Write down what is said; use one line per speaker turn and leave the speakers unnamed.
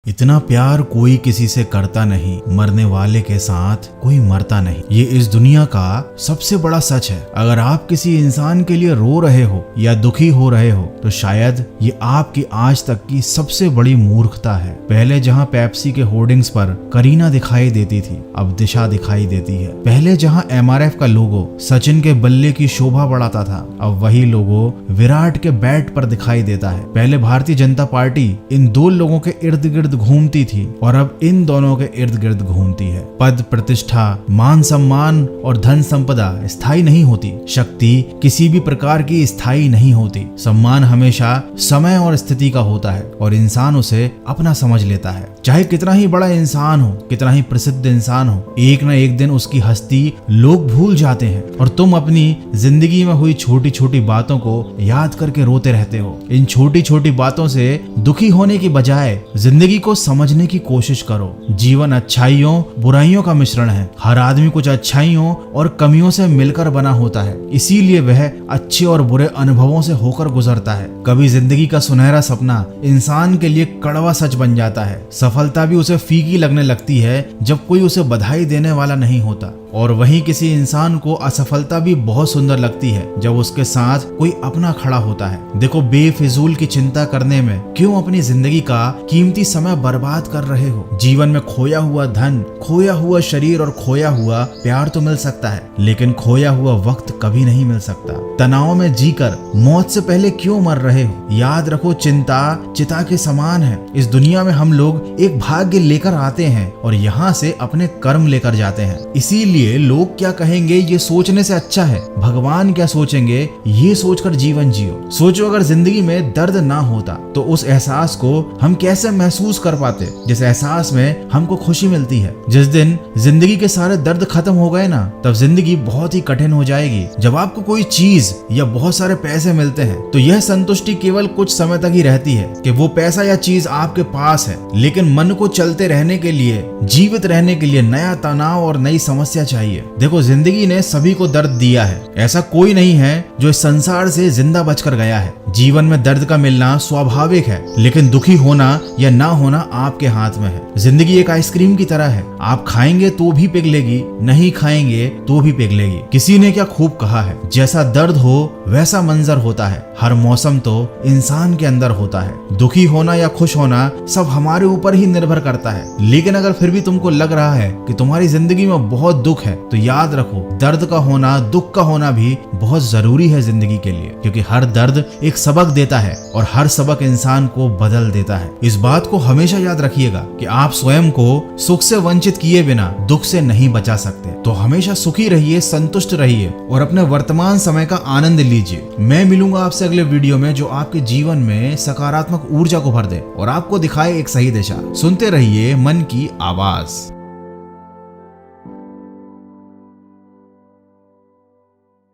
इतना प्यार कोई किसी से करता नहीं, मरने वाले के साथ कोई मरता नहीं। ये इस दुनिया का सबसे बड़ा सच है। अगर आप किसी इंसान के लिए रो रहे हो या दुखी हो रहे हो तो शायद ये आपकी आज तक की सबसे बड़ी मूर्खता है। पहले जहाँ पेप्सी के होर्डिंग्स पर करीना दिखाई देती थी, अब दिशा दिखाई देती है। पहले जहाँ MRF का लोगो सचिन के बल्ले की शोभा बढ़ाता था, अब वही लोगो विराट के बैट पर दिखाई देता है। पहले भारतीय जनता पार्टी इन दो लोगों के इर्द गिर्द घूमती थी और अब इन दोनों के इर्द गिर्द घूमती है। पद, प्रतिष्ठा, मान सम्मान और धन संपदा स्थायी नहीं होती। शक्ति किसी भी प्रकार की स्थायी नहीं होती। सम्मान हमेशा समय और स्थिति का होता है और इंसान उसे अपना समझ लेता है। चाहे कितना ही बड़ा इंसान हो, कितना ही प्रसिद्ध इंसान हो, एक न एक दिन उसकी हस्ती लोग भूल जाते हैं और तुम अपनी जिंदगी में हुई छोटी छोटी बातों को याद करके रोते रहते हो। इन छोटी छोटी बातों से दुखी होने की बजाय जिंदगी को समझने की कोशिश करो। जीवन अच्छाइयों बुराइयों का मिश्रण है। हर आदमी कुछ अच्छाइयों और कमियों से मिलकर बना होता है, इसीलिए वह अच्छे और बुरे अनुभवों से होकर गुजरता है। कभी जिंदगी का सुनहरा सपना इंसान के लिए कड़वा सच बन जाता है। सफलता भी उसे फीकी लगने लगती है जब कोई उसे बधाई देने वाला नहीं होता, और वहीं किसी इंसान को असफलता भी बहुत सुंदर लगती है जब उसके साथ कोई अपना खड़ा होता है। देखो, बेफिजूल की चिंता करने में क्यों अपनी जिंदगी का कीमती समय बर्बाद कर रहे हो। जीवन में खोया हुआ धन, खोया हुआ शरीर और खोया हुआ प्यार तो मिल सकता है, लेकिन खोया हुआ वक्त कभी नहीं मिल सकता। तनाव में जीकर मौत से पहले क्यों मर रहे हो। याद रखो, चिंता चिता के समान है। इस दुनिया में हम लोग एक भाग्य लेकर आते हैं और यहाँ से अपने कर्म लेकर जाते हैं। इसीलिए लोग क्या कहेंगे ये सोचने से अच्छा है भगवान क्या सोचेंगे ये सोचकर जीवन जियो। सोचो, अगर जिंदगी में दर्द ना होता तो उस एहसास को हम कैसे महसूस कर पाते जिस एहसास में हमको खुशी मिलती है। जिस दिन जिंदगी के सारे दर्द खत्म हो गए ना, तब जिंदगी बहुत ही कठिन हो जाएगी। जब आपको कोई चीज या बहुत सारे पैसे मिलते हैं तो यह संतुष्टि केवल कुछ समय तक ही रहती है कि वो पैसा या चीज आपके पास है, लेकिन मन को चलते रहने के लिए, जीवित रहने के लिए नया तनाव और नई समस्या चाहिए। देखो, जिंदगी ने सभी को दर्द दिया है। ऐसा कोई नहीं है जो इस संसार से जिंदा बचकर गया है। जीवन में दर्द का मिलना स्वाभाविक है, लेकिन दुखी होना या ना होना आपके हाथ में है। जिंदगी एक आइसक्रीम की तरह है, आप खाएंगे तो भी पिघलेगी, नहीं खाएंगे तो भी पिघलेगी। किसी ने क्या खूब कहा है, जैसा दर्द हो वैसा मंजर होता है। हर मौसम तो इंसान के अंदर होता है। दुखी होना या खुश होना सब हमारे ऊपर ही निर्भर करता है। लेकिन अगर फिर भी तुमको लग रहा है कि तुम्हारी जिंदगी में बहुत दुख है, तो याद रखो, दर्द का होना, दुख का होना भी बहुत जरूरी है जिंदगी के लिए, क्योंकि हर दर्द एक सबक देता है और हर सबक इंसान को बदल देता है। इस बात को हमेशा याद रखिएगा कि आप स्वयं को सुख से वंचित किए बिना दुख से नहीं बचा सकते। तो हमेशा सुखी रहिए, संतुष्ट रहिए और अपने वर्तमान समय का आनंद लीजिए। मैं मिलूंगा आपसे अगले वीडियो में जो आपके जीवन में सकारात्मक ऊर्जा को भर दे और आपको दिखाए एक सही दिशा। सुनते रहिए मन की आवाज।